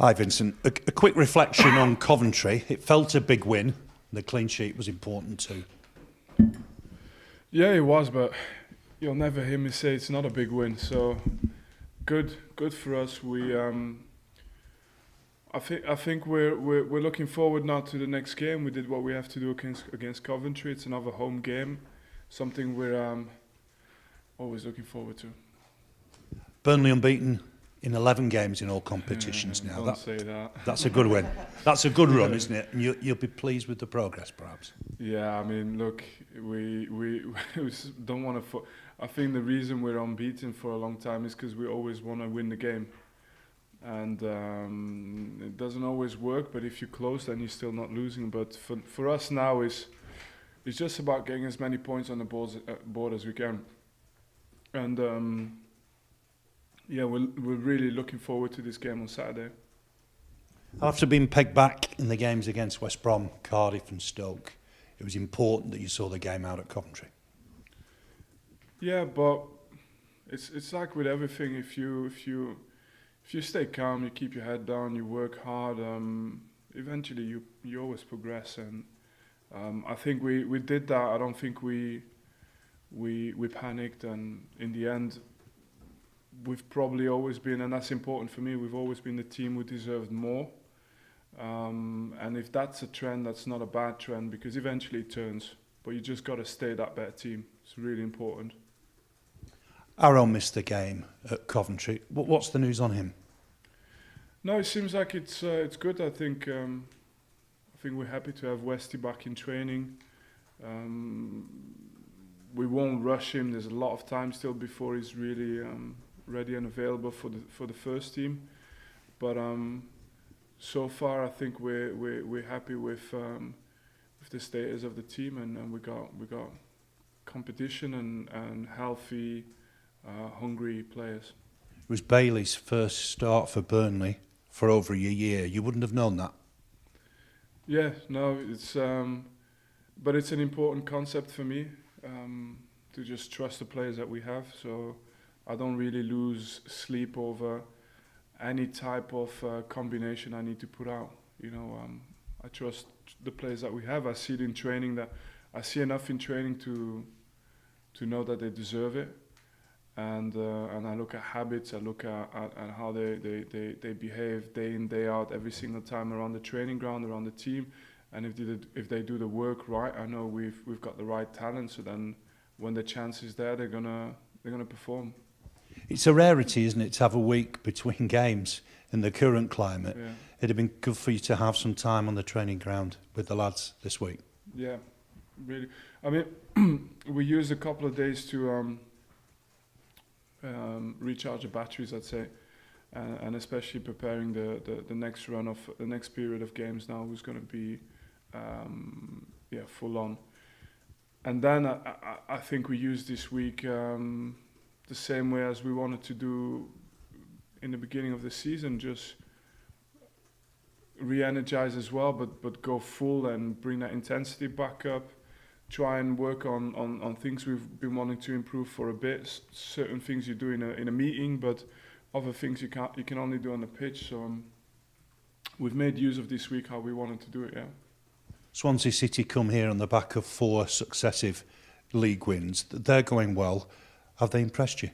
Hi Vincent. A quick reflection on Coventry. It felt a big win. The clean sheet was important too. Yeah, it was, but you'll never hear me say it's not a big win. So good for us. I think we're looking forward now to the next game. We did what we have to do against Coventry. It's another home game, something we're always looking forward to. Burnley unbeaten in 11 games in all competitions now. Don't say that. That's a good win. That's a good run, isn't it? And you'll be pleased with the progress, perhaps. Yeah, I mean, look, we don't want to. I think the reason we're unbeaten for a long time is because we always want to win the game, and it doesn't always work. But if you're close, then you're still not losing. But for us now, it's just about getting as many points on the board as we can, and yeah, we're really looking forward to this game on Saturday. After being pegged back in the games against West Brom, Cardiff and Stoke, it was important that you saw the game out at Coventry. Yeah, but it's like with everything. If you stay calm, you keep your head down, you work hard, eventually you always progress. And I think we did that. I don't think we panicked, and in the end, we've probably always been, and that's important for me, we've always been the team who deserved more. And if that's a trend, that's not a bad trend, because eventually it turns. But you just got to stay that better team. It's really important. Aaron missed the game at Coventry. What's the news on him? No, it seems like it's good. I think we're happy to have Westy back in training. We won't rush him. There's a lot of time still before he's really ready and available for the first team. But so far, I think we're happy with the status of the team, and we got competition and healthy, hungry players. It was Bailey's first start for Burnley for over a year. You wouldn't have known that. Yeah, no, but it's an important concept for me to just trust the players that we have. So I don't really lose sleep over any type of combination I need to put out. I trust the players that we have. I see it in training, that I see enough in training to know that they deserve it. And I look at habits. I look at how they behave day in, day out, every single time around the training ground, around the team. And if they do the work right, I know we've got the right talent. So then, when the chance is there, they're gonna perform. It's a rarity, isn't it, to have a week between games in the current climate. Yeah. It'd have been good for you to have some time on the training ground with the lads this week. Yeah, really. I mean, we used a couple of days to recharge the batteries, I'd say, and especially preparing the next run of the next period of games now, who's going to be full on. And then I think we used this week the same way as we wanted to do in the beginning of the season, just re-energize as well, but go full and bring that intensity back up. Try and work on things we've been wanting to improve for a bit. Certain things you do in a meeting, but other things you can only do on the pitch. So we've made use of this week how we wanted to do it. Yeah. Swansea City come here on the back of 4 successive league wins. They're going well. Have they impressed you?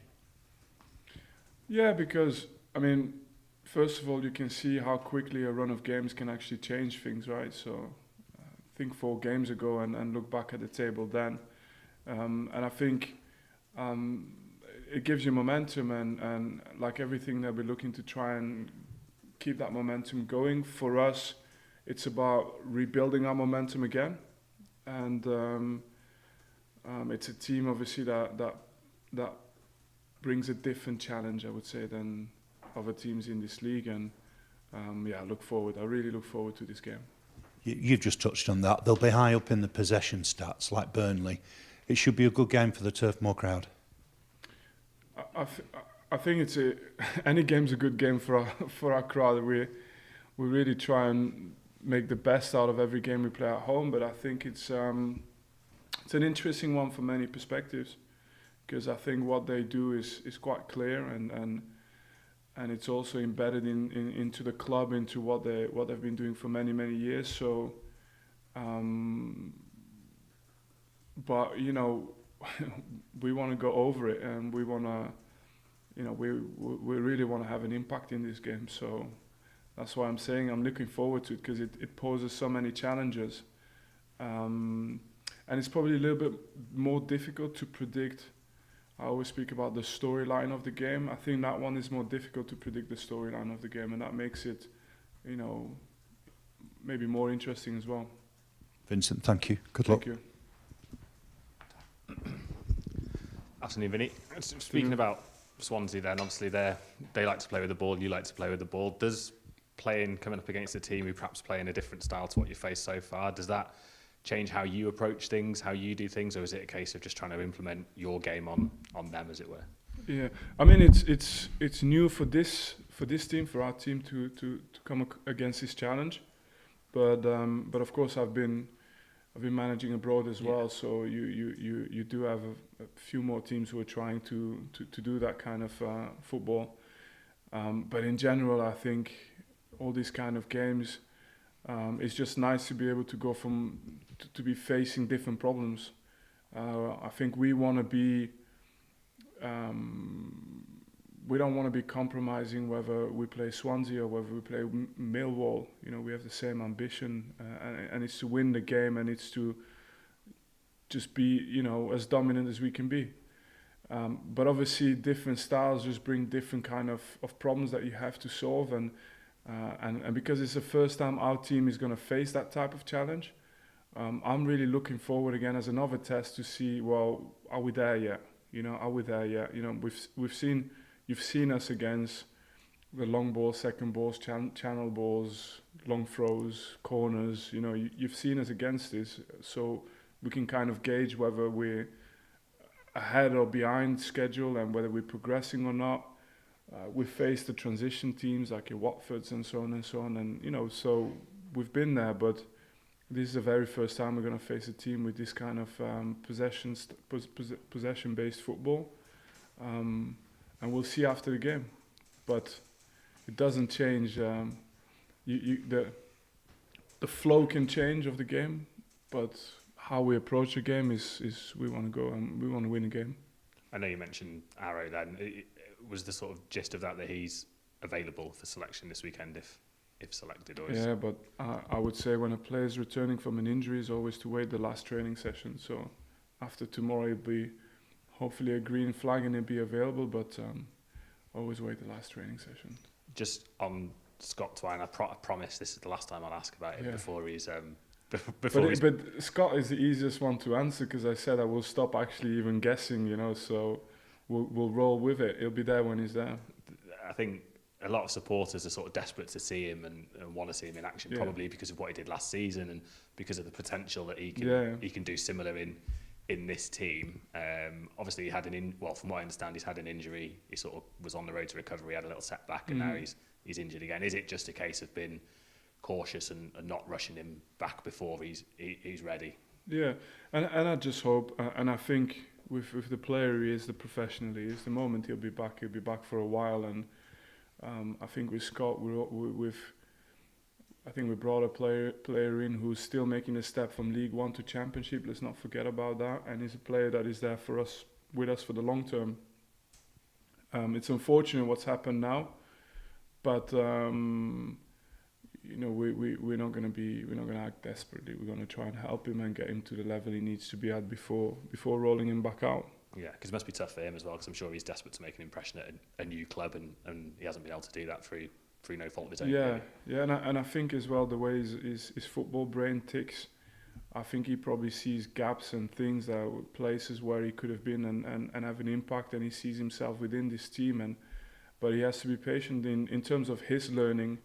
Yeah, because I mean, first of all, you can see how quickly a run of games can actually change things, right? So. Think 4 games ago and look back at the table then, and I think it gives you momentum, and like everything that we're looking to try and keep that momentum going. For us, it's about rebuilding our momentum again, and it's a team obviously that brings a different challenge, I would say, than other teams in this league, and I really look forward to this game. You've just touched on that. They'll be high up in the possession stats, like Burnley. It should be a good game for the Turf Moor crowd. I think any game's a good game for our crowd. We really try and make the best out of every game we play at home. But I think it's an interesting one from many perspectives, because I think what they do is quite clear, and and it's also embedded into the club, into what they've been doing for many years. So, but you know, we want to go over it, and we want to, you know, we really want to have an impact in this game. So that's why I'm saying I'm looking forward to it, because it poses so many challenges, and it's probably a little bit more difficult to predict. I always speak about the storyline of the game. I think that one is more difficult to predict, the storyline of the game, and that makes it, you know, maybe more interesting as well. Vincent, thank you. Good luck. Thank you. Afternoon, Vinny. Speaking about Swansea, then obviously they like to play with the ball. You like to play with the ball. Does coming up against a team who perhaps play in a different style to what you've faced so far, does that change how you approach things, how you do things, or is it a case of just trying to implement your game on them, as it were? Yeah, I mean it's new for this team, for our team to come against this challenge, but of course I've been managing abroad as well, so you do have a few more teams who are trying to do that kind of football, but in general I think all these kind of games, it's just nice to be able to go to be facing different problems. I think we want to be, we don't want to be compromising whether we play Swansea or whether we play Millwall. You know, we have the same ambition, and it's to win the game, and it's to just be, you know, as dominant as we can be. But obviously different styles just bring different kind of problems that you have to solve, and because it's the first time our team is going to face that type of challenge, I'm really looking forward again as another test to see, well, are we there yet? You know, are we there yet? You know, you've seen us against the long balls, second balls, channel balls, long throws, corners. You know, you've seen us against this, so we can kind of gauge whether we're ahead or behind schedule and whether we're progressing or not. We faced the transition teams like your Watfords and so on, and you know, so we've been there, but this is the very first time we're going to face a team with this kind of possession-based football, and we'll see after the game. But it doesn't change. The flow can change of the game, but how we approach the game is we want to go and we want to win the game. I know you mentioned Arrow then. Was the sort of gist of that he's available for selection this weekend if selected? Or yeah, but I would say when a player is returning from an injury, is always to wait the last training session. So after tomorrow, it'll be hopefully a green flag and he'll be available, but always wait the last training session. Just on Scott Twine, I promise this is the last time I'll ask about it before he's... But Scott is the easiest one to answer, because I said I will stop actually even guessing, you know, so we'll roll with it. He'll be there when he's there. I think a lot of supporters are sort of desperate to see him and want to see him in action, probably because of what he did last season and because of the potential that he can do similar in this team. Obviously he had from what I understand, he's had an injury. He sort of was on the road to recovery, had a little setback, and now he's injured again. Is it just a case of being cautious and not rushing him back before he's ready? Yeah, and I just hope, and I think with the player he is, the professional he is, the moment he'll be back for a while. And I think with Scott, I think we brought a player in who's still making a step from League One to Championship. Let's not forget about that. And he's a player that is there with us for the long term. It's unfortunate what's happened now, but you know, we're not going to act desperately. We're going to try and help him and get him to the level he needs to be at before rolling him back out. Yeah, because it must be tough for him as well, because I'm sure he's desperate to make an impression at a new club, and he hasn't been able to do that through no fault of his own. Yeah, and I think as well the way his football brain ticks, I think he probably sees gaps and things places where he could have been and have an impact, and he sees himself within this team, but he has to be patient in terms of his learning.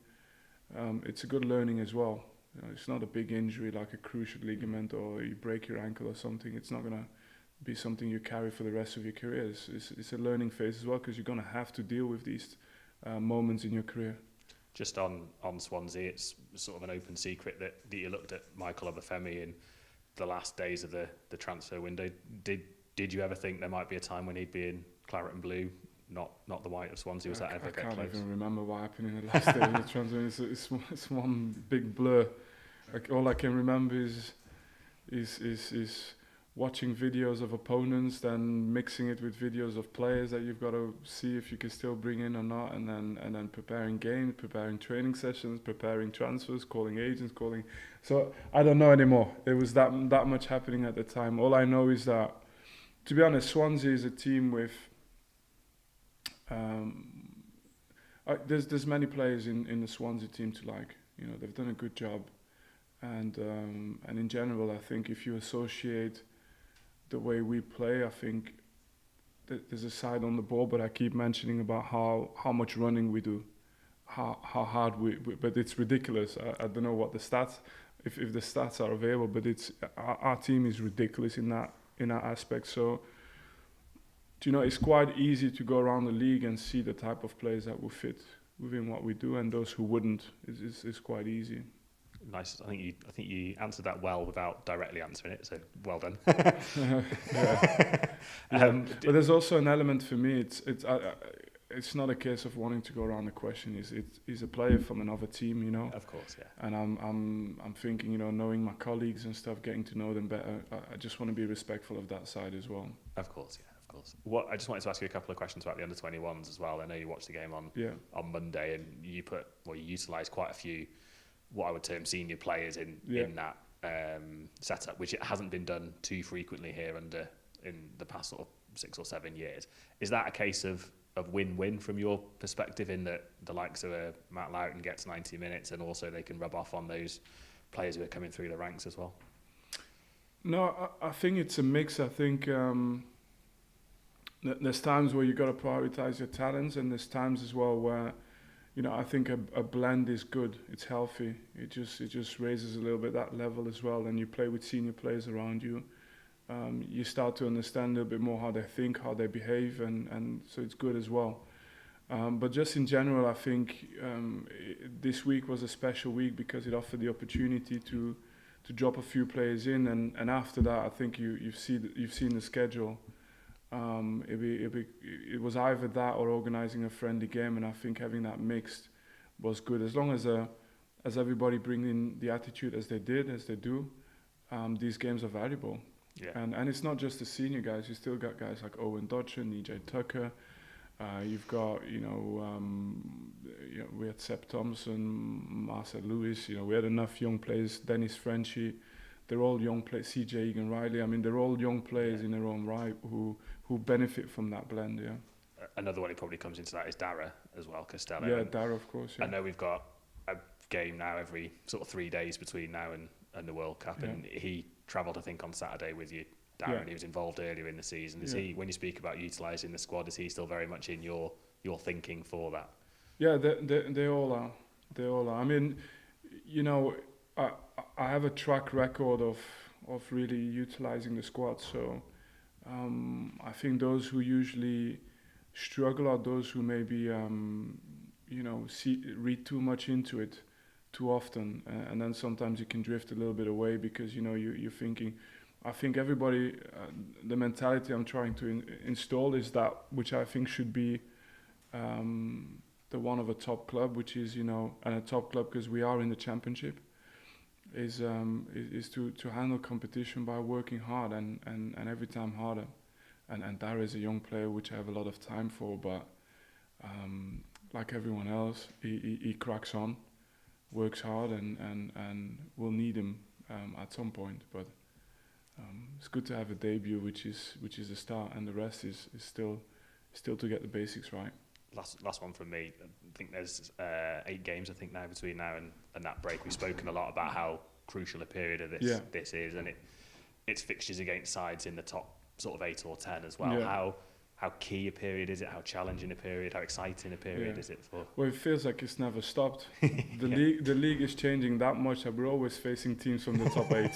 It's a good learning as well. You know, it's not a big injury like a cruciate ligament or you break your ankle or something. It's not going to be something you carry for the rest of your career. It's a learning phase as well, because you're going to have to deal with these moments in your career. Just on Swansea, it's sort of an open secret that you looked at Michael Obafemi in the last days of the transfer window. Did you ever think there might be a time when he'd be in claret and blue not the white of Swansea? Was that ever I get can't close? even remember what happened in the last day of the transfer. It's one big blur. Like, all I can remember is watching videos of opponents, then mixing it with videos of players that you've got to see if you can still bring in or not, and then preparing games, preparing training sessions, preparing transfers, calling agents, calling. So I don't know anymore. It was that much happening at the time. All I know is that, to be honest, Swansea is a team with. There's many players in the Swansea team to like. You know, they've done a good job, and in general, I think if you associate the way we play, I think there's a side on the ball, but I keep mentioning about how much running we do, how hard we but it's ridiculous. I don't know what the stats, if the stats are available, but it's our team is ridiculous in that aspect. So, you know, it's quite easy to go around the league and see the type of players that will fit within what we do, and those who wouldn't is quite easy. Nice. I think you answered that well without directly answering it. So well done. But there's also an element for me. It's not a case of wanting to go around the question. He's a player from another team, you know. Of course, yeah. And I'm thinking, you know, knowing my colleagues and stuff, getting to know them better. I just want to be respectful of that side as well. Of course, yeah. Of course. I just wanted to ask you a couple of questions about the under-21s as well. I know you watched the game on Monday, and you utilised quite a few, what I would term senior players in that setup, which it hasn't been done too frequently here in the past sort of 6 or 7 years. Is that a case of win-win from your perspective, in that the likes of Matt Loughton gets 90 minutes and also they can rub off on those players who are coming through the ranks as well? No, I think it's a mix. I think there's times where you've got to prioritise your talents, and there's times as well where, you know, I think a blend is good. It's healthy. It just raises a little bit that level as well. And you play with senior players around you. You start to understand a little bit more how they think, how they behave, and so it's good as well. But just in general, I think this week was a special week because it offered the opportunity to drop a few players in, and after that, I think you've seen the schedule. It was either that or organising a friendly game, and I think having that mixed was good. As long as everybody bring in the attitude as they do, these games are valuable. Yeah. And it's not just the senior guys. You still got guys like Owen Dodson, EJ Tucker. You've got, we had Seb Thompson, Marcel Lewis. You know, we had enough young players. Dennis Frenchy. They're all young players. CJ Egan Riley. I mean, they're all young players in their own right who benefit from that blend. Yeah. Another one who probably comes into that is Dara as well, Costello. Yeah, Dara, of course. Yeah. I know we've got a game now every sort of 3 days between now and the World Cup, and he travelled, I think, on Saturday with you, Darren. Yeah. He was involved earlier in the season. Is he, when you speak about utilising the squad, is he still very much in your thinking for that? Yeah, they all are. They all are. I mean, you know, I have a track record of really utilising the squad. So I think those who usually struggle are those who maybe read too much into it too often, and then sometimes you can drift a little bit away because, you know, you're thinking. I think everybody, the mentality I'm trying to install is that which I think should be the one of a top club, which is, you know, and a top club because we are in the championship, is to handle competition by working hard and every time harder. And Dara is a young player which I have a lot of time for, but like everyone else, he cracks on, works hard, and we'll need him at some point. But it's good to have a debut which is a start, and the rest is still to get the basics right. Last one from me. I think there's 8 games, I think, now between now and that break. We've spoken a lot about how crucial a period of this is, and it's fixtures against sides in the top sort of 8 or 10 as well. Yeah. How key a period is it? How challenging a period? How exciting a period is it for? Well, it feels like it's never stopped. The league is changing that much that we're always facing teams from the top 8.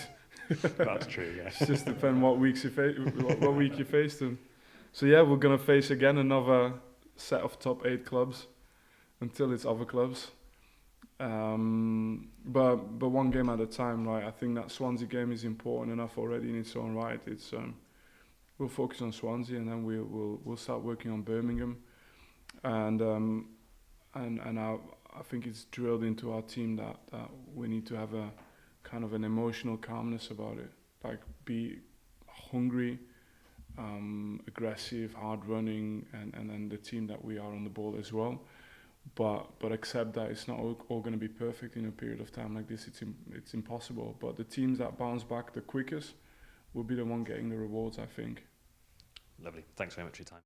That's true. Yeah. It just depends what week you face them. So yeah, we're gonna face again another set of top 8 clubs until it's other clubs. But one game at a time, right? I think that Swansea game is important enough already in its own right. It's we'll focus on Swansea, and then we'll start working on Birmingham. and I think it's drilled into our team that we need to have a kind of an emotional calmness about it, like be hungry, aggressive, hard running, and then the team that we are on the ball as well. But accept that it's not all going to be perfect in a period of time like this. It's impossible. But the teams that bounce back the quickest will be the one getting the rewards, I think. Lovely. Thanks very much for your time.